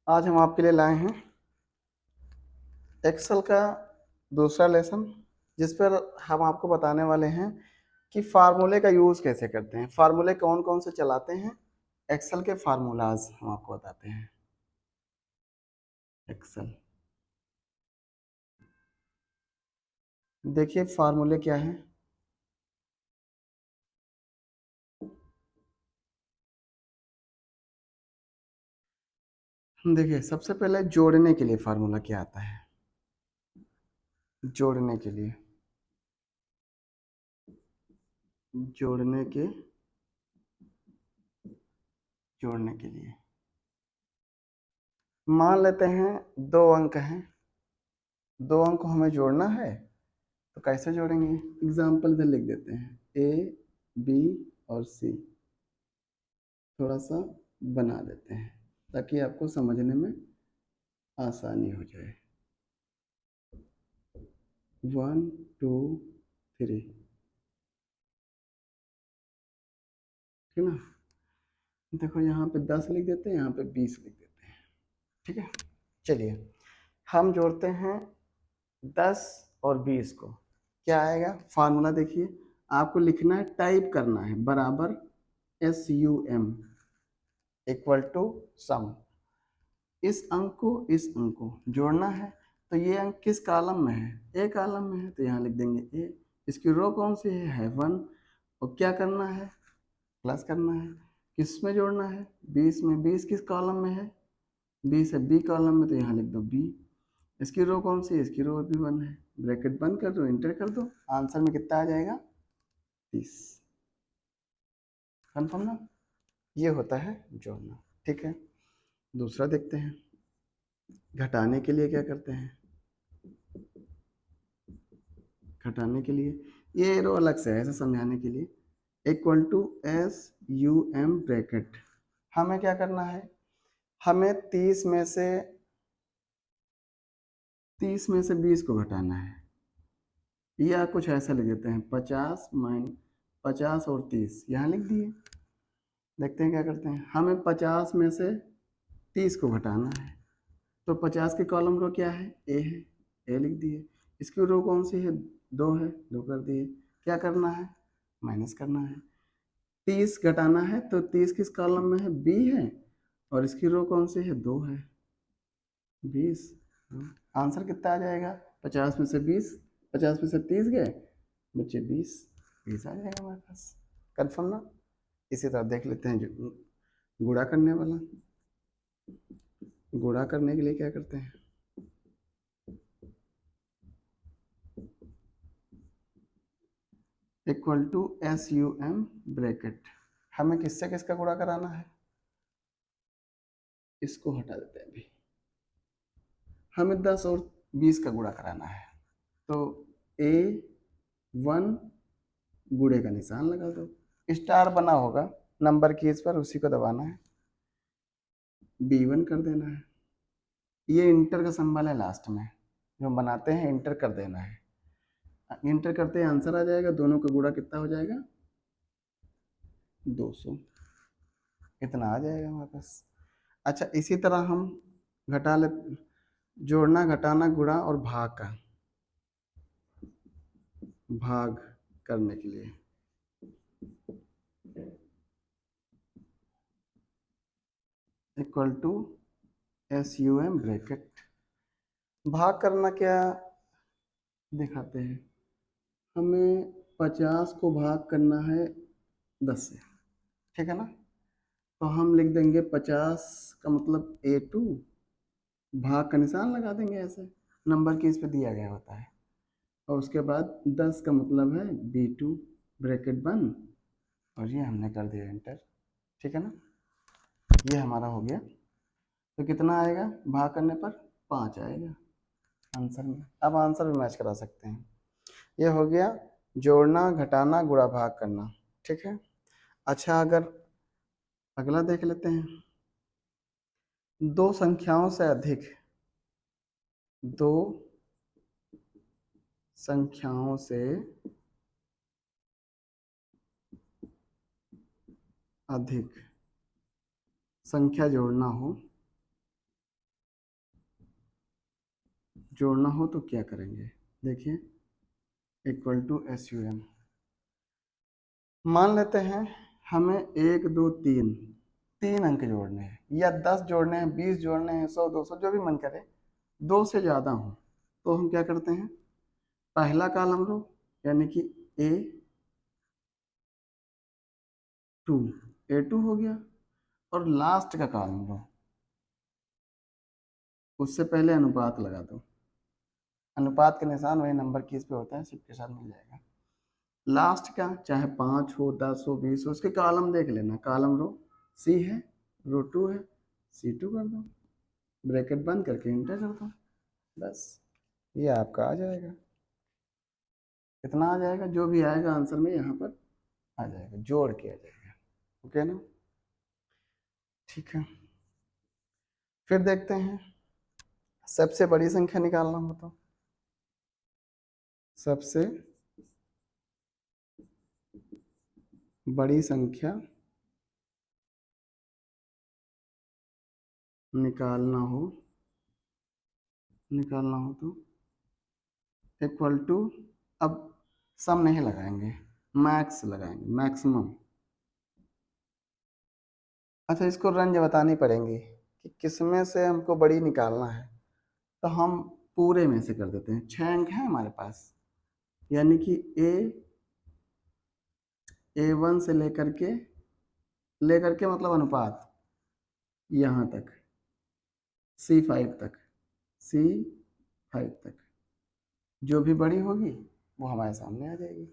आज हम आपके लिए लाए हैं एक्सेल का दूसरा लेसन, जिस पर हम आपको बताने वाले हैं कि फार्मूले का यूज़ कैसे करते हैं, फार्मूले कौन कौन से चलाते हैं। एक्सेल के फार्मूलाज हम आपको बताते हैं। एक्सेल देखिए फार्मूले क्या है। देखिए सबसे पहले जोड़ने के लिए फार्मूला क्या आता है। जोड़ने के लिए जोड़ने के जोड़ने के लिए मान लेते हैं दो अंक हैं, दो अंक को हमें जोड़ना है तो कैसे जोड़ेंगे। एग्जाम्पल इधर लिख देते हैं ए बी और सी, थोड़ा सा बना देते हैं ताकि आपको समझने में आसानी हो जाए। 1 2 3, ठीक ना। देखो यहाँ पे 10 लिख देते हैं, यहाँ पे 20 लिख देते हैं, ठीक है। चलिए हम जोड़ते हैं 10 और 20 को। क्या आएगा फार्मूला देखिए, आपको लिखना है, टाइप करना है बराबर SUM इक्वल टू सम। इस अंक को इस अंक को जोड़ना है तो ये अंक किस कॉलम में है, ए कॉलम में है तो यहाँ लिख देंगे ए। इसकी रो कौन सी है 1। और क्या करना है, प्लस करना है। किस में जोड़ना है 20 में। 20 किस कॉलम में है, 20 है बी कॉलम में तो यहाँ लिख दो बी। इसकी रो कौन सी है, इसकी रो भी 1 है। ब्रैकेट बंद कर दो, इंटर कर दो, आंसर में कितना आ जाएगा 30। कन्फर्म ना। ये होता है जोड़ना, ठीक है। दूसरा देखते हैं, घटाने के लिए क्या करते हैं। घटाने के लिए ये रो अलग से है, ऐसे समझाने के लिए। Equal to SUM bracket. हमें क्या करना है, हमें 30 में से 20 को घटाना है, या कुछ ऐसा लिख देते हैं 50 और 30 यहाँ लिख दिए। देखते हैं क्या करते हैं, हमें 50 में से 30 को घटाना है तो 50 के कॉलम रो क्या है, ए है, ए लिख दिए। इसकी रो कौन सी है, 2 है, 2 कर दिए। क्या करना है, माइनस करना है। 30 घटाना है तो 30 किस कॉलम में है, बी है, और इसकी रो कौन सी है, 2 है, 20। आंसर कितना आ जाएगा, 50 में से 20, 50 में से 30 गए बच्चे 20, 20 आ जाएगा हमारे पास। कन्फर्म ना। इसी तरह देख लेते हैं जो गुणा करने वाला। गुणा करने के लिए क्या करते हैं, इक्वल टू SUM ब्रैकेट। हमें किससे किसका गुणा कराना है, इसको हटा देते हैं अभी। हमें 10 और 20 का गुणा कराना है तो A1 गुणे का निशान लगा दो, स्टार बना होगा नंबर की इस पर, उसी को दबाना है, B1 कर देना है। ये इंटर का सिंबल है लास्ट में, जो हम बनाते हैं इंटर कर देना है। इंटर करते हैं आंसर आ जाएगा, दोनों का गुणा कितना हो जाएगा 200, इतना आ जाएगा हमारे पास। अच्छा इसी तरह हम घटा ले, जोड़ना घटाना गुणा और भाग का, भाग करने के लिए इक्वल टू SUM ब्रैकेट। भाग करना क्या दिखाते हैं, हमें 50 को भाग करना है 10 से, ठीक है ना। तो हम लिख देंगे 50 का मतलब A2, भाग का निशान लगा देंगे ऐसे, नंबर की इस पे दिया गया होता है। और उसके बाद 10 का मतलब है B2, ब्रैकेट बंद, और ये हमने कर दिया इंटर, ठीक है ना। ये हमारा हो गया। तो कितना आएगा भाग करने पर, 5 आएगा आंसर में। अब आंसर भी मैच करा सकते हैं। ये हो गया जोड़ना घटाना गुणा भाग करना, ठीक है। अच्छा अगर अगला देख लेते हैं, दो संख्याओं से अधिक, दो संख्याओं से अधिक संख्या जोड़ना हो जोड़ना हो तो क्या करेंगे, देखिए इक्वल टू SUM। मान लेते हैं हमें 1 2 3 तीन अंक जोड़ने हैं, या 10 जोड़ने हैं, 20 जोड़ने हैं, 100 200 जो भी मन करे, 2 से ज़्यादा हो तो हम क्या करते हैं, पहला कॉलम रो यानी कि A2 A2 हो गया, और लास्ट का कॉलम रो उससे पहले अनुपात लगा दो। अनुपात के निशान वही नंबर कीज पे होता है, सिर्फ के साथ मिल जाएगा। लास्ट का चाहे 5 हो 10 हो 20 हो, उसके कॉलम देख लेना, कॉलम रो C है, रो 2 है, C2 कर दो, ब्रैकेट बंद करके इंटर कर दो, बस ये आपका आ जाएगा। कितना आ जाएगा, जो भी आएगा आंसर में यहाँ पर आ जाएगा, जोड़ के आ जाएगा। ओके ना, ठीक है। फिर देखते हैं सबसे बड़ी संख्या निकालना हो तो, सबसे बड़ी संख्या निकालना हो तो इक्वल टू, अब सम नहीं लगाएंगे, मैक्स लगाएंगे, मैक्सिमम। अच्छा, इसको रेंज बतानी पड़ेंगी कि किसमें से हमको बड़ी निकालना है, तो हम पूरे में से कर देते हैं। 6 अंक है हमारे पास, यानी कि A1 से लेकर के मतलब अनुपात यहाँ तक C5 तक, C5 तक जो भी बड़ी होगी वो हमारे सामने आ जाएगी।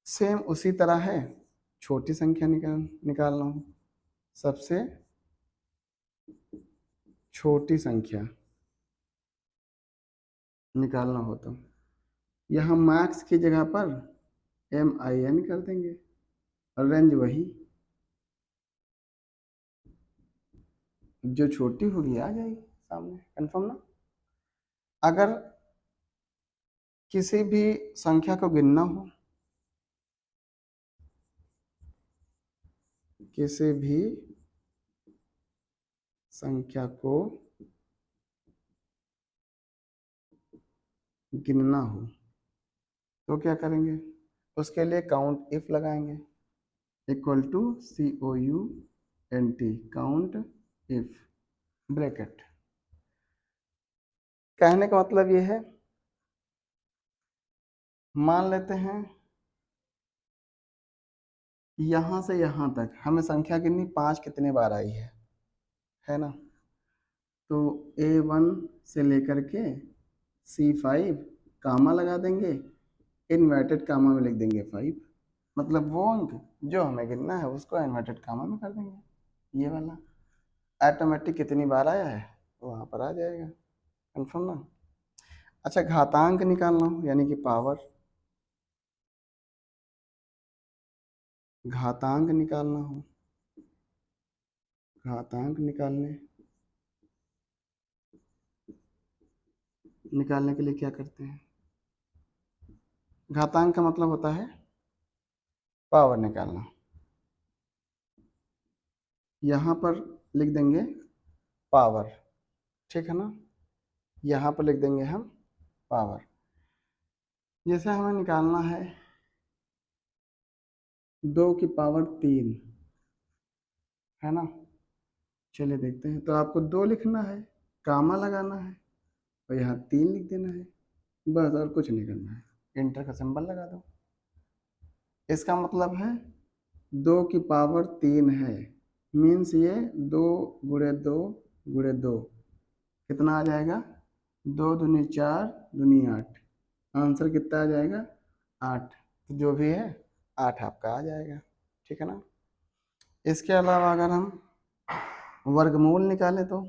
सेम उसी तरह है, छोटी संख्या निकालना हो, सबसे छोटी संख्या निकालना हो तो यहाँ मैक्स की जगह पर MIN कर देंगे, और रेंज वही, जो छोटी होगी आ जाएगी सामने, कंफर्म ना। अगर किसी भी संख्या को गिनना हो, किसी भी संख्या को गिनना हो तो क्या करेंगे, उसके लिए काउंट इफ लगाएंगे, equal to COUNT, count if, bracket. कहने का मतलब ये है, मान लेते हैं यहाँ से यहाँ तक हमें संख्या गिननी, 5 कितने बार आई है ना, तो A1 से लेकर के C5 कामा लगा देंगे, इन्वर्टेड कामा में लिख देंगे 5, मतलब वो अंक जो हमें गिनना है उसको इन्वर्टेड कामा में कर देंगे, ये वाला ऑटोमेटिक कितनी बार आया है तो वहाँ पर आ जाएगा, कंफर्म ना। अच्छा, घातांक निकालना हो यानी कि पावर, घातांक निकालना हो, घातांक निकालने के लिए क्या करते हैं, घातांक का मतलब होता है पावर निकालना। यहाँ पर लिख देंगे पावर, ठीक है ना, यहाँ पर लिख देंगे हम पावर। जैसे हमें निकालना है 2 की पावर 3, है ना, चलिए देखते हैं। तो आपको 2 लिखना है, कामा लगाना है, और यहाँ 3 लिख देना है, बस, और कुछ नहीं करना है, इंटर का सिंबल लगा दो। इसका मतलब है 2 की पावर 3 है, मीन्स ये 2 गुणे 2 गुणे 2 कितना आ जाएगा, 2 दूनी 4 दूनी 8, आंसर कितना आ जाएगा 8, तो जो भी है 8 आपका आ जाएगा, ठीक है ना। इसके अलावा अगर हम वर्गमूल निकालें तो,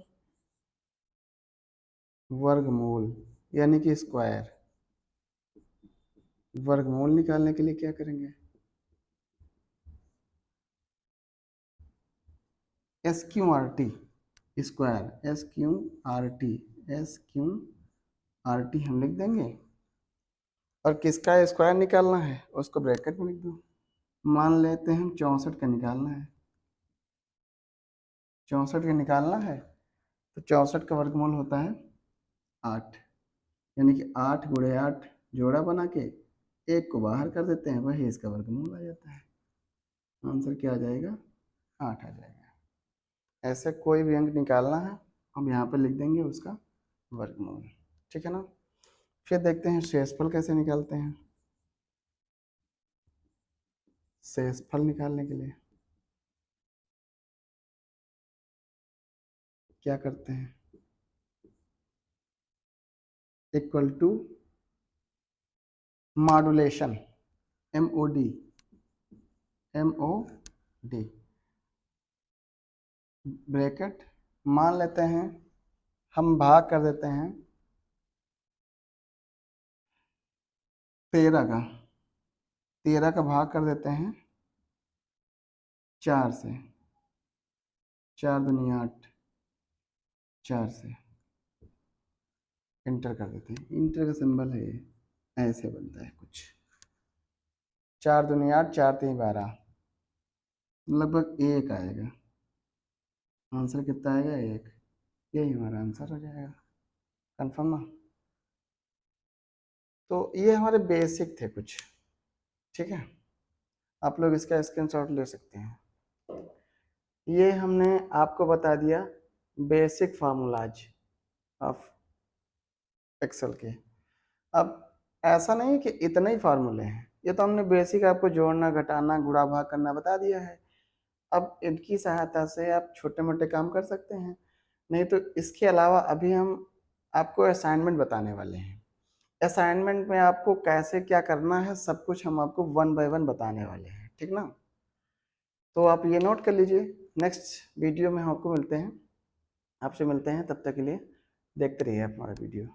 वर्गमूल यानी कि स्क्वायर, वर्गमूल निकालने के लिए क्या करेंगे, SQRT स्क्वायर, SQRT हम लिख देंगे, और किसका स्क्वायर निकालना है उसको ब्रैकेट में लिख दो। मान लेते हैं 64 का निकालना है, 64 का निकालना है, तो 64 का वर्गमूल होता है 8, यानी कि 8 गुणे 8 जोड़ा बना के 1 को बाहर कर देते हैं, वही इसका वर्गमूल आ जाता है। आंसर क्या आ जाएगा? 8 आ जाएगा। ऐसे कोई भी अंक निकालना है हम यहाँ पे लिख देंगे उसका वर्गमूल, ठीक है ना। फिर देखते हैं शेषफल कैसे निकालते हैं। शेषफल निकालने के लिए क्या करते हैं, equal to modulation, MOD, bracket, मान लेते हैं हम भाग कर देते हैं 13 का भाग कर देते हैं 4 से, 4 दूनी 8, 4 से इंटर कर देते हैं। इंटर का सिंबल है ये, ऐसे बनता है कुछ। 4 दूनी 8, 4 3 12, लगभग 1 आएगा। आंसर कितना आएगा? 1। यही हमारा आंसर हो जाएगा। कंफर्म ना। तो ये हमारे बेसिक थे कुछ, ठीक है। आप लोग इसका स्क्रीनशॉट ले सकते हैं। ये हमने आपको बता दिया बेसिक फार्मूलाज ऑफ एक्सेल के। अब ऐसा नहीं कि इतने ही फार्मूले हैं, ये तो हमने बेसिक आपको जोड़ना, घटाना, गुणा, भाग करना बता दिया है। अब इनकी सहायता से आप छोटे मोटे काम कर सकते हैं। नहीं तो इसके अलावा अभी हम आपको असाइनमेंट बताने वाले हैं। असाइनमेंट में आपको कैसे क्या करना है सब कुछ हम आपको 1 बाय 1 बताने वाले हैं, ठीक ना। तो आप ये नोट कर लीजिए। नेक्स्ट वीडियो में हम आपको मिलते हैं, आपसे मिलते हैं। तब तक के लिए देखते रहिए आप हमारा वीडियो।